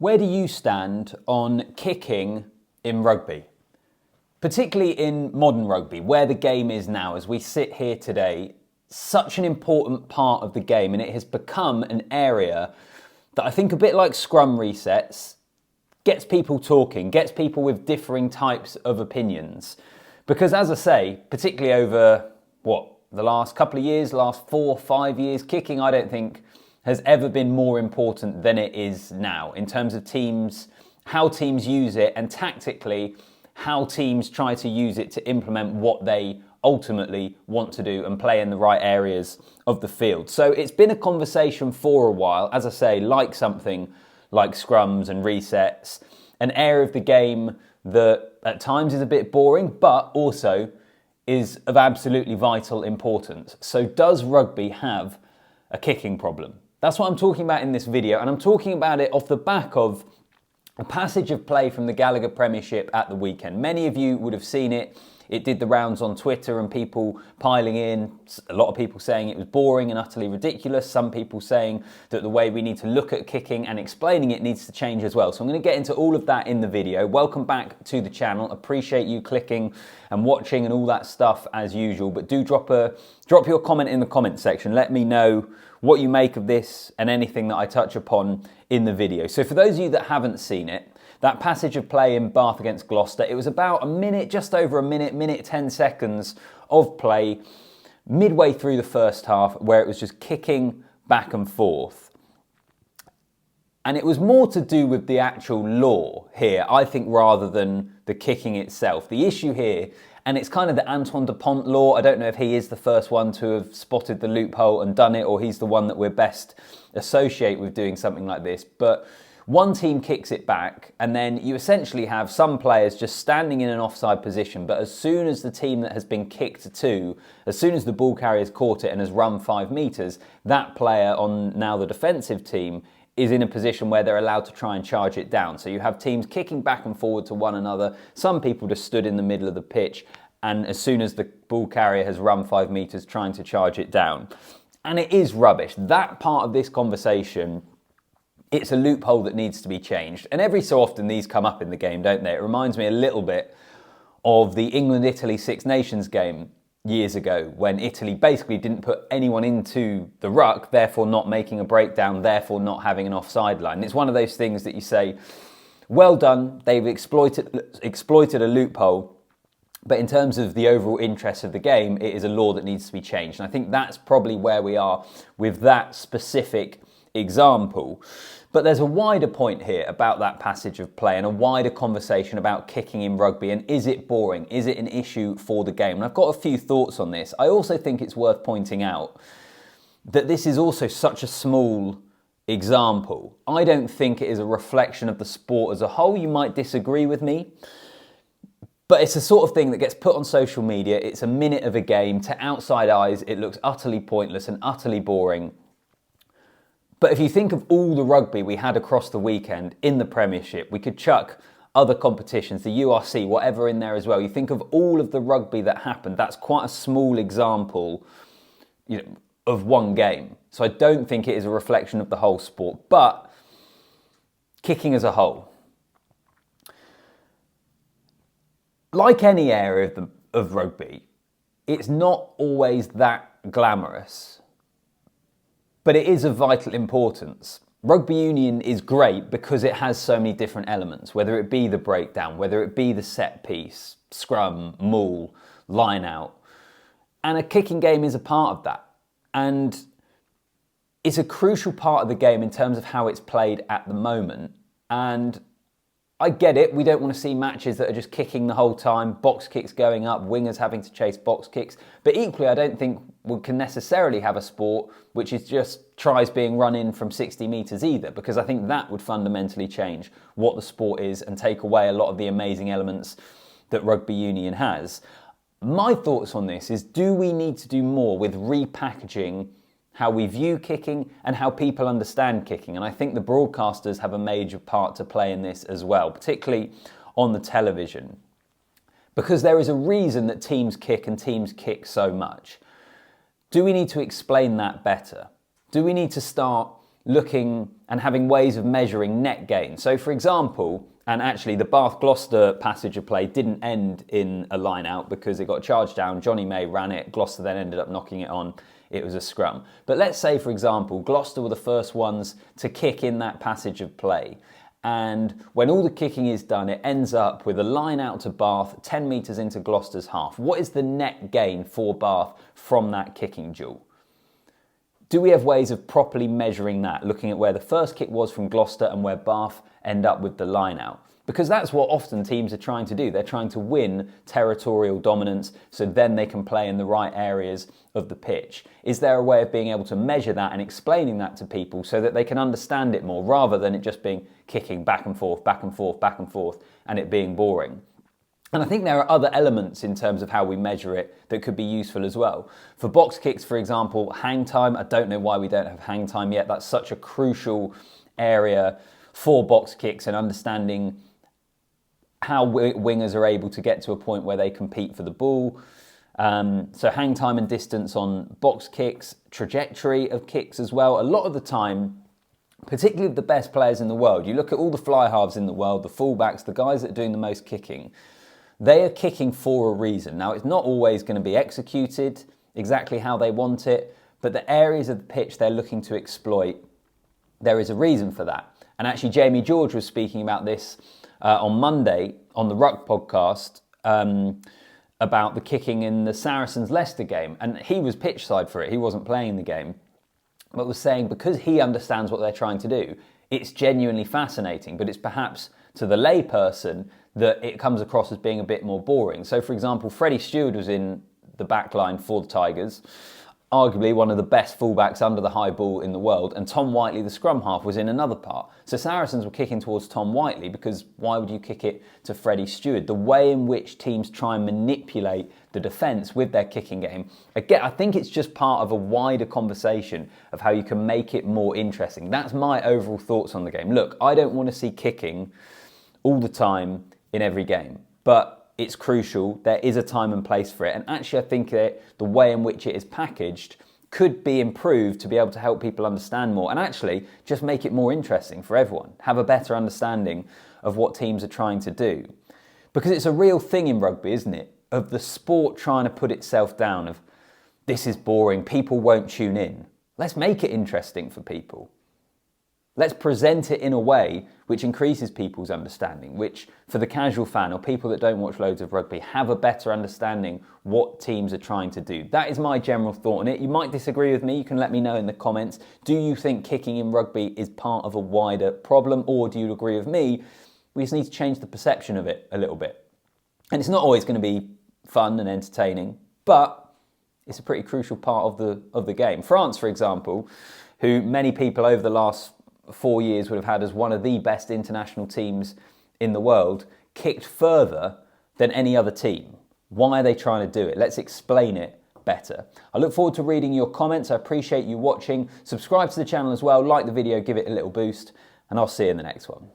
Where do you stand on kicking in rugby? Particularly in modern rugby, where the game is now, as we sit here today, such an important part of the game, and it has become an area that I think, a bit like scrum resets, gets people talking, gets people with differing types of opinions. Because as I say, particularly over, the last couple of years, last 4 or 5 years, kicking I don't think has ever been more important than it is now in terms of teams, how teams use it, and tactically how teams try to use it to implement what they ultimately want to do and play in the right areas of the field. So it's been a conversation for a while, as I say, like something like scrums and resets, an area of the game that at times is a bit boring, but also is of absolutely vital importance. So does rugby have a kicking problem? That's what I'm talking about in this video, and I'm talking about it off the back of a passage of play from the Gallagher Premiership at the weekend. Many of you would have seen it. It did the rounds on Twitter and people piling in. A lot of people saying it was boring and utterly ridiculous. Some people saying that the way we need to look at kicking and explaining it needs to change as well. So I'm going to get into all of that in the video. Welcome back to the channel. Appreciate you clicking and watching and all that stuff as usual. But do drop your comment in the comment section. Let me know what you make of this and anything that I touch upon in the video. So for those of you that haven't seen it, that passage of play in Bath against Gloucester, it was about a minute, just over a minute 10 seconds of play midway through the first half where it was just kicking back and forth. And it was more to do with the actual law here, I think, rather than the kicking itself. The issue here, and it's kind of the Antoine Dupont law. I don't know if he is the first one to have spotted the loophole and done it, or he's the one that we're best associate with doing something like this. But one team kicks it back, and then you essentially have some players just standing in an offside position, but as soon as the team that has been kicked to, as soon as the ball carrier's caught it and has run 5 metres, that player on now the defensive team is in a position where they're allowed to try and charge it down. So you have teams kicking back and forward to one another. Some people just stood in the middle of the pitch, and as soon as the ball carrier has run 5 metres, trying to charge it down. And it is rubbish. That part of this conversation, it's a loophole that needs to be changed. And every so often these come up in the game, don't they? It reminds me a little bit of the England-Italy Six Nations game years ago, when Italy basically didn't put anyone into the ruck, therefore not making a breakdown, therefore not having an offside line. And it's one of those things that you say, well done, they've exploited a loophole, but in terms of the overall interest of the game, it is a law that needs to be changed. And I think that's probably where we are with that specific example. But there's a wider point here about that passage of play and a wider conversation about kicking in rugby, and is it boring? Is it an issue for the game? And I've got a few thoughts on this. I also think it's worth pointing out that this is also such a small example. I don't think it is a reflection of the sport as a whole. You might disagree with me, but it's the sort of thing that gets put on social media. It's a minute of a game. To outside eyes, it looks utterly pointless and utterly boring. But if you think of all the rugby we had across the weekend in the Premiership, we could chuck other competitions, the URC, whatever in there as well. You think of all of the rugby that happened, that's quite a small example, of one game. So I don't think it is a reflection of the whole sport, but kicking as a whole. Like any area of rugby, it's not always that glamorous, but it is of vital importance. Rugby union is great because it has so many different elements, whether it be the breakdown, whether it be the set piece, scrum, maul, line out. And a kicking game is a part of that. And it's a crucial part of the game in terms of how it's played at the moment. And I get it, we don't want to see matches that are just kicking the whole time, box kicks going up, wingers having to chase box kicks. But equally, I don't think we can necessarily have a sport which is just tries being run in from 60 metres either, because I think that would fundamentally change what the sport is and take away a lot of the amazing elements that rugby union has. My thoughts on this is, do we need to do more with repackaging how we view kicking and how people understand kicking? And I think the broadcasters have a major part to play in this as well, particularly on the television. Because there is a reason that teams kick and teams kick so much. Do we need to explain that better? Do we need to start looking and having ways of measuring net gain. So for example, and actually the Bath-Gloucester passage of play didn't end in a line out because it got charged down, Johnny May ran it, Gloucester then ended up knocking it on, it was a scrum. But let's say, for example, Gloucester were the first ones to kick in that passage of play. And when all the kicking is done, it ends up with a line out to Bath, 10 metres into Gloucester's half. What is the net gain for Bath from that kicking duel? Do we have ways of properly measuring that, looking at where the first kick was from Gloucester and where Bath end up with the line out? Because that's what often teams are trying to do. They're trying to win territorial dominance so then they can play in the right areas of the pitch. Is there a way of being able to measure that and explaining that to people so that they can understand it more rather than it just being kicking back and forth, back and forth, back and forth and it being boring? And I think there are other elements in terms of how we measure it that could be useful as well. For box kicks, for example, hang time. I don't know why we don't have hang time yet. That's such a crucial area for box kicks and understanding how wingers are able to get to a point where they compete for the ball. So hang time and distance on box kicks, trajectory of kicks as well. A lot of the time, particularly the best players in the world, you look at all the fly halves in the world, the fullbacks, the guys that are doing the most kicking, they are kicking for a reason. Now, it's not always going to be executed exactly how they want it, but the areas of the pitch they're looking to exploit, there is a reason for that. And actually, Jamie George was speaking about this on Monday on the Ruck podcast about the kicking in the Saracens-Leicester game. And he was pitch side for it. He wasn't playing the game, but was saying because he understands what they're trying to do, it's genuinely fascinating, but it's perhaps to the layperson that it comes across as being a bit more boring. So, for example, Freddie Stewart was in the back line for the Tigers, arguably one of the best fullbacks under the high ball in the world, and Tom Whiteley, the scrum half, was in another part. So Saracens were kicking towards Tom Whiteley because why would you kick it to Freddie Stewart? The way in which teams try and manipulate the defence with their kicking game, again, I think it's just part of a wider conversation of how you can make it more interesting. That's my overall thoughts on the game. Look, I don't want to see kicking all the time in every game, but it's crucial. There is a time and place for it. And actually, I think that the way in which it is packaged could be improved to be able to help people understand more and actually just make it more interesting for everyone. Have a better understanding of what teams are trying to do. Because it's a real thing in rugby, isn't it? Of the sport trying to put itself down of, this is boring, people won't tune in. Let's make it interesting for people. Let's present it in a way which increases people's understanding, which for the casual fan or people that don't watch loads of rugby have a better understanding what teams are trying to do. That is my general thought on it. You might disagree with me. You can let me know in the comments. Do you think kicking in rugby is part of a wider problem, or do you agree with me? We just need to change the perception of it a little bit. And it's not always going to be fun and entertaining, but it's a pretty crucial part of the game. France, for example, who many people over the last 4 years would have had as one of the best international teams in the world, kicked further than any other team. Why are they trying to do it? Let's explain it better. I look forward to reading your comments. I appreciate you watching. Subscribe to the channel as well, like the video, give it a little boost, and I'll see you in the next one.